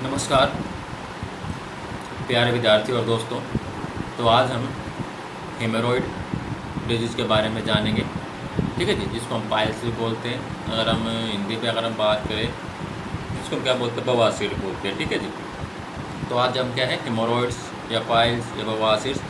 नमस्कार प्यारे विद्यार्थी और दोस्तों। तो आज हम हेमोरॉइड डिजीज़ के बारे में जानेंगे। ठीक है जी, जिसको हम पाइल्स भी बोलते हैं। अगर हम हिंदी पे बात करें इसको हम क्या बोलते हैं, बवासीर बोलते हैं। ठीक है जी। तो आज हम क्या है, हेमोरॉइड्स या पाइल्स या बवासीर,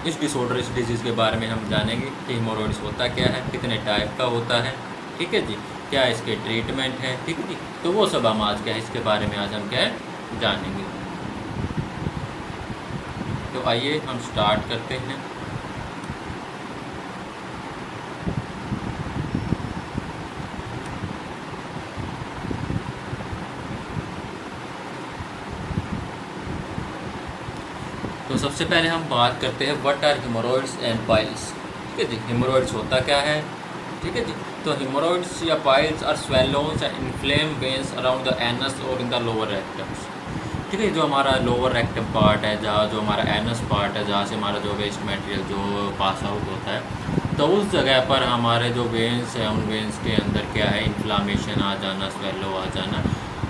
इस डिसऑर्डर, इस डिजीज़ के बारे में हम जानेंगे कि हेमोरॉइड्स होता क्या है, कितने टाइप का होता है। ठीक है जी, क्या इसके ट्रीटमेंट है। ठीक है जी, तो वो सब हम आज क्या है, इसके बारे में आज हम क्या है जानेंगे। तो आइए हम स्टार्ट करते हैं। तो सबसे पहले हम बात करते हैं what are haemorrhoids and piles. ठीक है जी, हेमोरॉइड्स होता क्या है। ठीक है जी, तो हेमोरॉइड्स या piles are swollen and inflame veins around the anus और इन द लोअर रेक्टम्स। ठीक है, जो हमारा लोअर रेक्टम पार्ट है, जहाँ जो हमारा एनस पार्ट है, जहाँ से हमारा जो वेस्ट मटेरियल जो पास आउट होता है, तो उस जगह पर हमारे जो वेन्स हैं, उन वेन्स के अंदर क्या है, इन्फ्लामेशन आ जाना, स्वेलो आ जाना,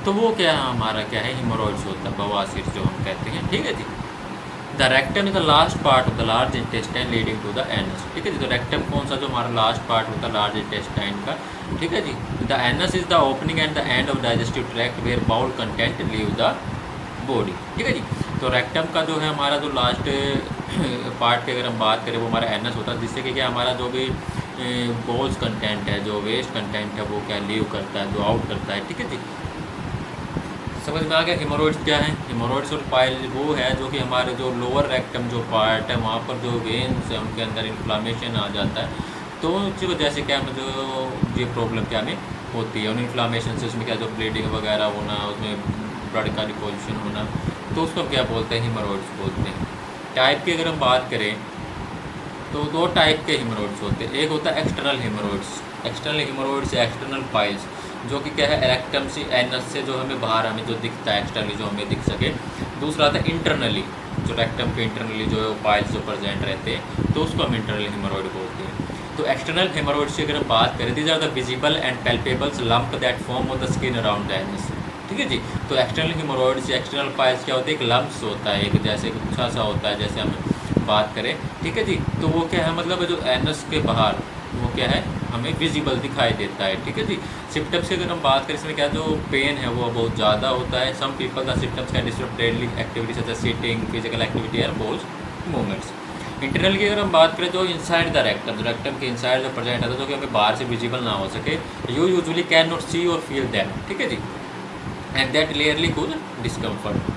तो वो क्या है, हमारा क्या है, हेमोरॉइड्स होता है, बवासीर जो हम कहते हैं। ठीक है जी। The rectum is the last part of the large intestine leading to the anus. ठीक है जी, तो रेक्टम कौन सा, जो हमारा लास्ट पार्ट होता है लार्ज इंटेस्टाइन का। ठीक है जी। The anus is the opening and the end of digestive tract where bowel content leave the body. ठीक है जी, तो रेक्टम का जो है हमारा जो लास्ट पार्ट की अगर हम बात करें, वो हमारा एनस होता है, जिससे कि क्या हमारा जो भी बोल्स कंटेंट है, जो वेस्ट कंटेंट है, वो क्या लीव करता है, जो आउट करता है। ठीक है जी, समझ में आ गया। हेमोरॉइड्स क्या है, हेमोरॉइड्स और पाइल वो है जो कि हमारे जो लोअर रेक्टम जो पार्ट है, वहाँ पर जो वेन्स है, उनके अंदर इन्फ्लामेशन आ जाता है। तो उसकी वजह से क्या हमें जो ये प्रॉब्लम क्या हमें होती है, उन इन्फ्लामेशन से उसमें क्या जो ब्लीडिंग वगैरह होना, उसमें ब्लड का डिपोजिशन होना, तो उसको हम क्या बोलते हैं, हेमोरॉइड्स बोलते हैं। टाइप की अगर हम बात करें तो दो टाइप के हेमोरॉइड्स होते हैं। एक होता है एक्सटर्नल हेमोरॉइड्स, एक्सटर्नल हेमोरॉइड्स या एक्सटर्नल पाइल्स, जो कि क्या है, रेक्टम से, एनस से जो हमें बाहर हमें जो दिखता है, एक्सटर्नली जो हमें दिख सके। दूसरा आता है इंटरनली, जो रेक्टम के इंटरनली जो पाइल्स जो प्रेजेंट रहते हैं, तो उसको हम इंटरनल हेमोरॉइड बोलते हैं। तो एक्सटर्नल हेमोरॉइड्स की अगर हम बात करें, these are the visible and palpable lump that form on the skin around the anus. ठीक है जी, तो एक्सटर्नल हेमोरॉइड्स या एक्सटर्नल पाइल्स क्या होते हैं, एक लम्प्स होता है, एक जैसे गुच्छा सा होता है, जैसे हम बात करें। ठीक है जी, तो वो क्या है, मतलब जो एनस के बाहर वो क्या है, हमें विजिबल दिखाई देता है। ठीक है जी। सिम्टम्स की अगर हम बात करें, इसमें क्या जो पेन है वो बहुत ज़्यादा होता है। Some people the symptoms can disturb daily activity such as sitting, physical activity and bowels movements. Internal की अगर हम बात करें, जो इनसाइड द रेक्टम, जो रेक्टम के इनसाइड जो प्रेजेंट है, जो कि हमें बाहर से विजिबल ना हो सके, यू यूजुअली कैन नॉट सी और फील दैम। ठीक है जी, एंड दैट क्लियरली कुछ डिस्कम्फर्ट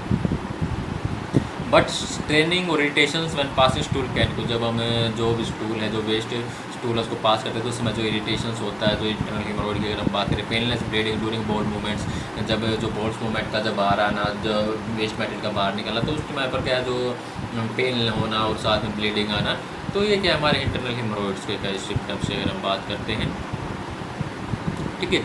बट स्ट्रेनिंग और irritations when passing stool can, को जब हम जो भी स्टूल है, जो वेस्ट स्टूल है, उसको पास करते हैं, तो उस समय जो इरिटेशंस होता है, जो इंटरनल हेमोरॉइड की अगर हम बात करें, पेनलेस ब्लीडिंग ड्यूरिंग बोल मूवमेंट्स, जब जो बोल्स मूवमेंट का जब बाहर आना, जो वेस्ट मटेरियल का बाहर निकलना, तो उस समय पर क्या है, जो पेन होना और साथ में ब्लीडिंग आना, तो ये क्या हमारे इंटरनल हेमोरॉइड्स के क्या सिम्टम्स से अगर हम बात करते हैं। ठीक है,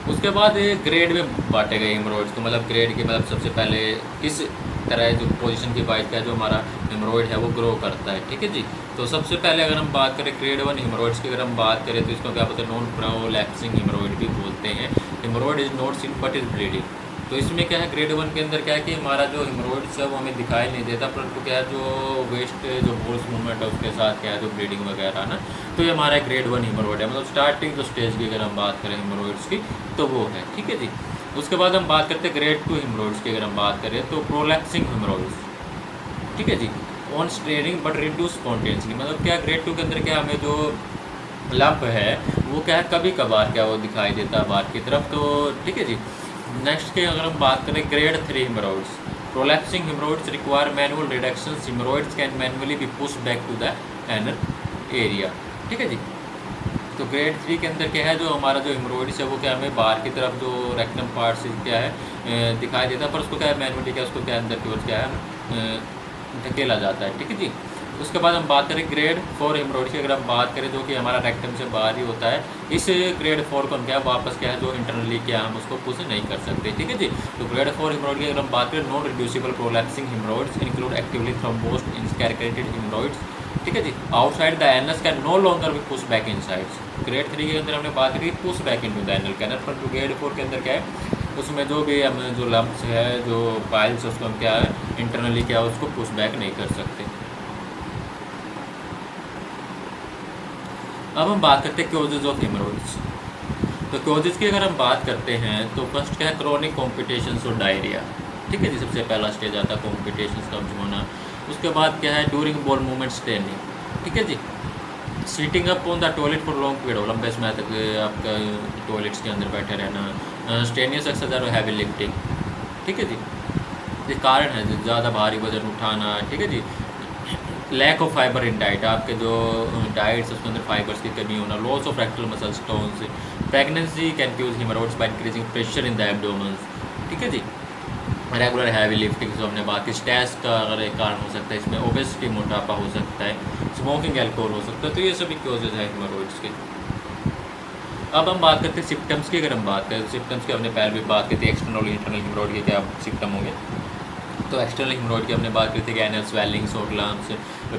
उसके बाद ग्रेड में बांटे गए हेमोरॉइड्स को, मतलब ग्रेड के, मतलब सबसे पहले किस तरह जो पोजीशन की वाइज का जो हमारा हेमोरॉइड है वो ग्रो करता है। ठीक है जी, तो सबसे पहले अगर हम बात करें ग्रेड 1 हेमोरॉइड्स की अगर हम बात करें, तो इसको क्या बोलते हैं, नॉन प्रोलैप्सिंग हेमोरॉइड भी बोलते हैं। Haemorrhoid is not seen but is bleeding. तो इसमें क्या है, ग्रेड 1 के अंदर क्या है कि हमारा जो हेमोरॉइड्स है वो हमें दिखाई नहीं देता, परंतु क्या है, जो वेस्ट जो बोल्स मूवमेंट है उसके साथ क्या है, जो ब्लीडिंग वगैरह ना, तो ये हमारा ग्रेड 1 हेमोरॉइड है। मतलब स्टार्टिंग जो स्टेज की अगर हम बात करें हेमोरॉइड्स की, तो वो है। ठीक है जी, उसके बाद हम बात करते हैं ग्रेड 2 हेमोरॉइड्स की अगर हम बात करें, तो प्रोलैप्सिंग हेमोरॉइड्स। ठीक है जी, on straining but reduce spontaneously, मतलब क्या ग्रेड 2 के अंदर क्या हमें जो लंप है वो क्या है, कभी कभार क्या वो दिखाई देता है बाहर की तरफ। तो ठीक है जी, नेक्स्ट के अगर हम बात करें grade 3 haemorrhoids, prolapsing haemorrhoids require manual reduction, haemorrhoids can manually be push back to the anal area. ठीक है जी, तो ग्रेड 3 के अंदर क्या है, जो हमारा जो हेमोरॉइड्स है वो क्या हमें बाहर की तरफ जो रेक्टम पार्ट से क्या है दिखाई देता है, पर उसको क्या है, मैनुअली क्या उसको क्या अंदर की ओर क्या है धकेला जाता है। ठीक है जी, उसके बाद हम बात करें ग्रेड 4 हेमोरॉइड की अगर हम बात करें, जो कि हमारा रेक्टम से बाहर ही होता है। इस ग्रेड 4 को हम क्या वापस क्या है, जो इंटरनली क्या हम उसको पुश नहीं कर सकते। ठीक है जी, तो ग्रेड 4 हेमोरॉइड की अगर हम बात करें, non reducible prolapsing haemorrhoids include actively thrombosed incarcerated haemorrhoids. ठीक है जी, outside the anus can no longer be push back inside. Grade 3 के अंदर हमने बात करी push back into the anal canal, पर ग्रेड 4 के अंदर क्या है, उसमें जो भी हम जो लम्प्स है जो पाइल्स उसको हम क्या है इंटरनली क्या है उसको पुश बैक नहीं कर सकते। अब हम बात करते हैं कॉजेज ऑफ हेमरोइड्स। तो कॉजेज की अगर हम बात करते हैं तो फर्स्ट क्या है क्रोनिक कॉम्पिटिशन्स और डायरिया, ठीक है जी, सबसे पहला स्टेज आता है कॉम्पिटिशन्स का होना। उसके बाद क्या है ड्यूरिंग बॉल मूवमेंट स्टेनिंग, ठीक है जी, sitting up on the toilet for long period, लंबे समय तक आपका टॉयलेट्स के अंदर बैठे रहना, स्टेनियस एक्सरसाइज और हैवी लिफ्टिंग, ठीक है जी, ये कारण है ज़्यादा भारी वजन उठाना, ठीक है जी, lack of fibre in diet, आपके जो डाइट्स उसके अंदर फाइबर्स की कमी होना, loss of rectal muscle tones, pregnancy can cause haemorrhoids by increasing pressure in the abdomens, ठीक है जी, रेगुलर हैवी लिफ्टिंग जो हमने बात की, स्ट्रेस का अगर एक कारण हो सकता है, इसमें ओबेसिटी मोटापा हो सकता है, स्मोकिंग एल्कोहल हो सकता है, तो ये सभी कॉजेज है हेमरोइड्स के। अब हम बात करते हैं सिम्टम्स की। अगर हम बात करें सिम्टम्स की हमने पहले भी बात की थी, एक्सटर्नल इंटरनल हेमरोइड के क्या सिम्टम होंगे। तो एक्सटर्नल हेमरोइड की हमने बात की थी कि एनल स्वेलिंग्स और ग्लम्स,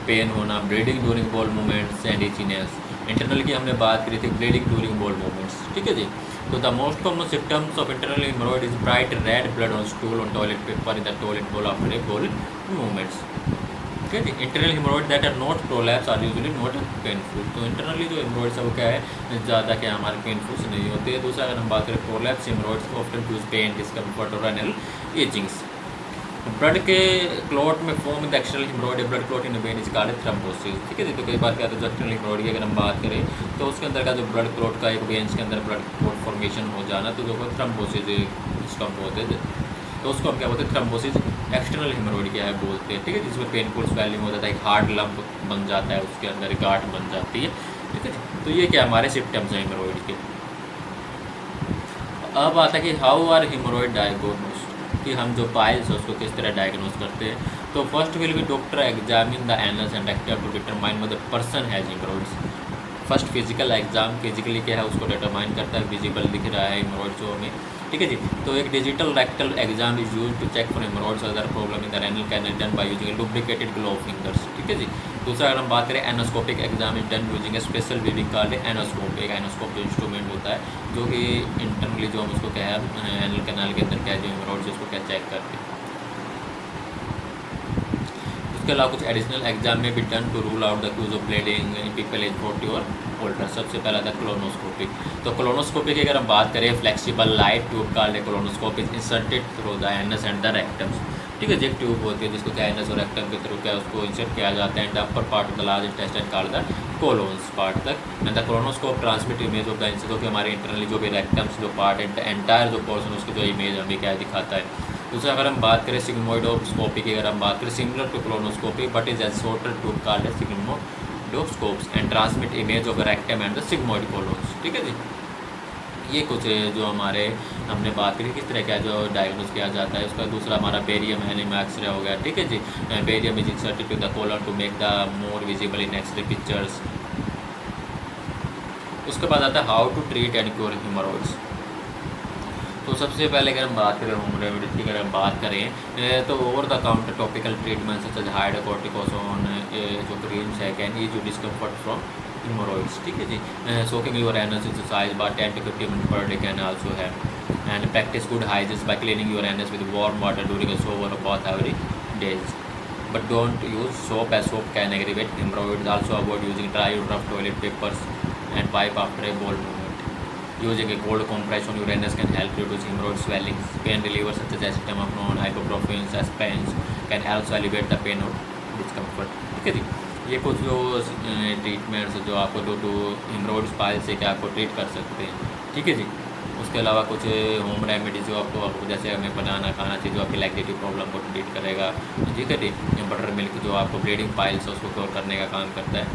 पेन होना, bleeding during ball movements and itchiness. Internal की हमने बात करी थी ब्लीडिंग ड्यूरिंग बॉल मूवमेंट्स, ठीक है जी। तो the most common symptoms of internal haemorrhoid is bright red blood on stool on toilet paper in the toilet bowl after a bowel movements, ठीक है जी। Internal haemorrhoid that are not prolapse are usually not painful. तो internally जो haemorrhoids है वो क्या है ज़्यादा क्या हमारे पेनफुल नहीं होते हैं। दूसरा अगर हम बात करें prolapse haemorrhoids often cause pain discomfort और एनल एजिंग्स। ब्लड के क्लॉट में form in the external haemorrhoid, blood clot in vein is called thrombosis, ठीक है जी। तो कई बार क्या होता है जो एक्सटर्नल हेमरोइड की अगर हम बात करें तो उसके अंदर का जो ब्लड क्लॉट का एक वेन्स के अंदर ब्लड क्लॉट फॉर्मेशन हो जाना, तो जो थ्रोम्बोसिस इसको हम बोलते हैं, तो उसको हम क्या बोलते हैं थ्रोम्बोसिस एक्सटर्नल हेमरोइड क्या है बोलते हैं, ठीक है, जिसमें पेनफुल स्वेलिंग हो जाता है, एक हार्ड लंप बन जाता है, उसके अंदर गांठ बन जाती है, ठीक है जी। तो ये क्या हमारे सिम्टम्स हैं हेमरोइड के। अब आता है कि हाउ आर हेमरोइड डायग्नोस्ड, कि हम जो पाइल्स है उसको किस तरह डायग्नोस करते हैं। तो first will be doctor examine the anus and rectum to determine whether person has haemorrhoids. First physical exam physically क्या है उसको डिटरमाइन करता है, विजिबल दिख रहा है हेमरोइड जो हमें, ठीक है जी। तो एक digital rectal exam is use to check for haemorrhoids other problem in the renal canal done by using lubricated glove fingers, ठीक है जी। दूसरा अगर हम बात करें anoscopic exam is done using a special reading called anoscope. एक anoscope जो इंस्ट्रूमेंट होता है जो कि इंटरनली जो हम उसको क्या है एनल कैनाल के अंदर क्या है जो हेमरोइड्स उसको क्या चेक करते हैं। उसके अलावा कुछ एडिशनल एग्जाम में भी done to rule out the cause of bleeding in people age 40 और ओल्डर। सबसे पहला था कोलोनोस्कोपी। तो कोलोनोस्कोपी की अगर हम बात करें flexible light tube called A colonoscope is inserted through the anus and the रेक्टम्स, ठीक है जी। एक ट्यूब होती है जिसको क्या एनस और रेक्टम के थ्रू क्या उसको इंसर्ट किया जाता है and upper part of the large intestine called the colons part तक, and the colonoscope transmit image of the insides, जो कि हमारे इंटरनली जो भी रेक्टम्स जो पार्ट एंटायर जो पोर्शन उसकी जो इमेज हमें क्या दिखाता है। दूसरा अगर हम बात करें सिग्मोइडोस्कोपी की, अगर हम बात करें similar to colonoscopy but is as shorter tube called a sigmoidoscopes and transmit image of rectum and the sigmoid colons, ठीक है जी। ये कुछ जो हमारे हमने बात करी किस तरह का जो डायग्नोस किया जाता है। उसका दूसरा हमारा बेरियम एनिमा एक्सरे हो गया, ठीक है जी। Barium is inserted to the colon to make the more visible in X-ray pictures. उसके बाद आता है how to treat and cure haemorrhoids. तो सबसे पहले अगर हम बात करें होम रेमेडीज की, अगर हम बात करें तो over the counter topical treatment such as hydrocortisone जो क्रीम्स है can ease you discomfort from haemorrhoids, ठीक है जी। Soaking your anus exercise by 10 to 15 minutes per day can also help, and practice good hygiene by cleaning your anus with warm water during a shower or bath every days. But don't use soap as soap can aggravate hemorrhoids. Also avoid using dry or rough toilet papers and pipe after a bowel movement. Using a cold compress on your anus can help reduce hemorrhoid swellings. Pain relievers such as acetaminophen, ibuprofen, aspirins can also alleviate the pain or discomfort, ठीक है जी। ये कुछ जो treatments जो आपको to haemorrhoids pile से क्या आपको ट्रीट कर सकते हैं, ठीक है जी। उसके अलावा कुछ होम रेमेडीज जो आपको जैसे हमें बनाना खाना चाहिए जो आपकी लैक्टेटिव प्रॉब्लम को ट्रीट करेगा, ठीक है जी। बटर मिल्क जो आपको ब्लीडिंग पाइल्स है उसको क्योर करने का काम करता है।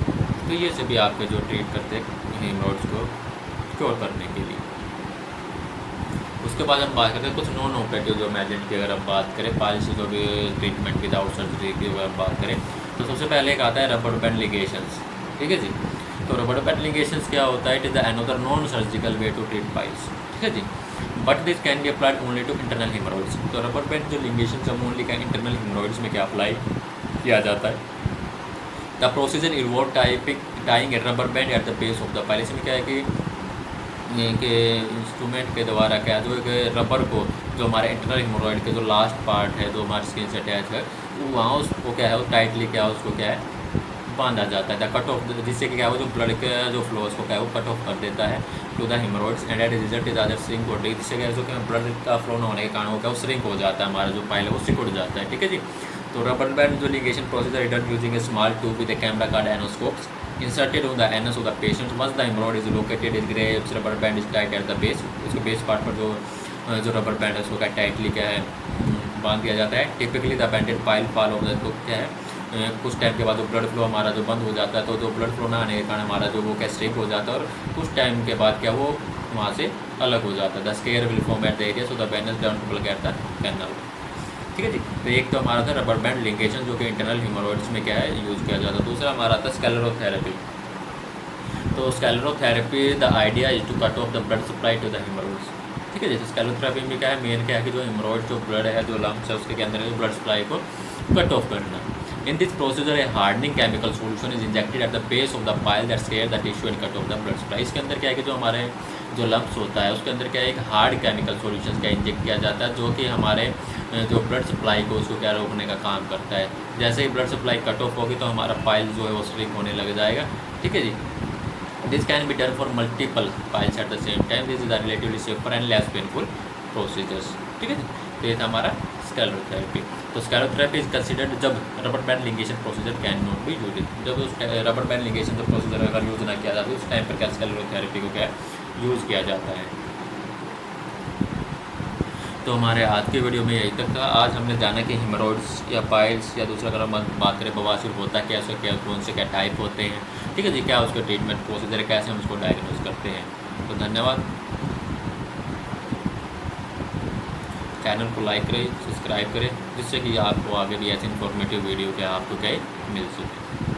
तो ये सभी आपके जो ट्रीट करते हैं हेमरोइड्स को क्योर करने के लिए। उसके बाद हम बात करते हैं कुछ नॉन ऑपरेटिव जो मेथड की, अगर हम बात करें पाइल्स जो भी ट्रीटमेंट विदाउट सर्जरी की अगर हम बात करें तो सबसे पहले एक आता है रबर बैंड लिगेशंस, ठीक है जी। तो रबर बैंड लिगेशंस क्या होता है, it is another non surgical way to treat piles, ठीक है जी। But this can be applied only to internal haemorrhoids. तो रबर बैंड जो लिगेशंस है ओनली कैन इंटरनल हेमरोइड्स में क्या अप्लाई किया जाता है। The procedure involve tying A rubber band at the base of the pile. इसमें क्या है कि के इंस्ट्रूमेंट के द्वारा क्या जो एक रबर को, जो हमारे इंटरनल हिमोरॉइड के जो लास्ट पार्ट है जो हमारे स्किन से अटैच है, वो वहाँ उसको क्या है वो टाइटली क्या है उसको क्या है बांधा जाता है, कट ऑफ, जिससे कि क्या हो जो ब्लड का जो फ्लो उसको क्या है वो कट ऑफ कर देता है to the haemorrhoids and at result is other shrink और जिससे क्या है जो ब्लड का फ्लो न होने के कारण वो क्या वो श्रिंक हो जाता है, हमारा जो पाइल है वो सिकुड़ जाता है। ठीक है जी। तो रबर बैंड जो लिगेशन प्रोसेस है done using a small tube with a camera called anoscopes inserted on the anus of the patient. Once the hemorrhoid is located in grapes, rubber band is tight at the base. उसके base part पर जो rubber band है उसको क्या tightly क्या है बांध दिया जाता है। Typically the banded pile fall off the, तो क्या है कुछ टाइम के बाद जो ब्लड फ्लो हमारा जो बंद हो जाता है, तो जो ब्लड फ्लो ना आने के कारण हमारा जो वो क्या स्ट्रिप हो जाता है और कुछ टाइम के बाद क्या वो वहाँ से अलग हो जाता है। The scar will form at the area so the veins down to get the canal. ठीक है जी। तो एक तो हमारा था रबर बैंड लिंकेशन जो कि इंटरनल हिमोरॉइड्स में क्या है यूज़ किया जाता है। दूसरा हमारा था स्क्लेरोथेरेपी। तो sclerotherapy the idea is to cut off the blood supply to the haemorrhoids. ठीक है जी। तो स्क्लेरोथेरेपी में क्या है मेन क्या है कि जो हिमोरॉइड जो ब्लड है जो लम्स है उसके अंदर जो ब्लड सप्लाई को कट ऑफ करना। In this procedure A hardening chemical solution is injected at the base of the pile that square the tissue and cut off the blood supply. इसके अंदर क्या है कि जो हमारे जो लम्स होता है उसके अंदर क्या है एक हार्ड केमिकल सॉल्यूशन का इंजेक्ट किया जाता है जो कि हमारे जो ब्लड सप्लाई को उसको क्या रोकने का काम करता है। जैसे ही ब्लड सप्लाई कट ऑफ होगी तो हमारा पाइल जो है वो स्ट्रिक होने लग जाएगा। ठीक है जी। This can be done for multiple piles at the same time. This is the relatively safer and less painful procedures. ठीक है जी। तो ये था हमारा स्क्लेरोथेरेपी। तो स्क्लेरोथेरेपी इज कंसिडर्ड जब rubber band ligation procedure can not be use, जब उस रबर बैंड लिंगेशन का प्रोसीजर अगर यूज़ ना किया जाता है उस टाइम पर क्या स्क्लेरोथेरेपी को क्या यूज़ किया जाता है। तो हमारे आज के वीडियो में यही तक था। आज हमने जाना कि हिमोरॉइड्स या पाइल्स या दूसरा अगर हम बात करें बवासीर होता क्या, उसके क्या कौन से क्या टाइप होते हैं। ठीक है जी। क्या उसका ट्रीटमेंट प्रोसीजर है, कैसे हम उसको डायग्नोज करते हैं। तो धन्यवाद। चैनल को लाइक करें, सब्सक्राइब करें जिससे कि आपको आगे भी ऐसे इन्फॉर्मेटिव वीडियो क्या आपको क्या मिल सके।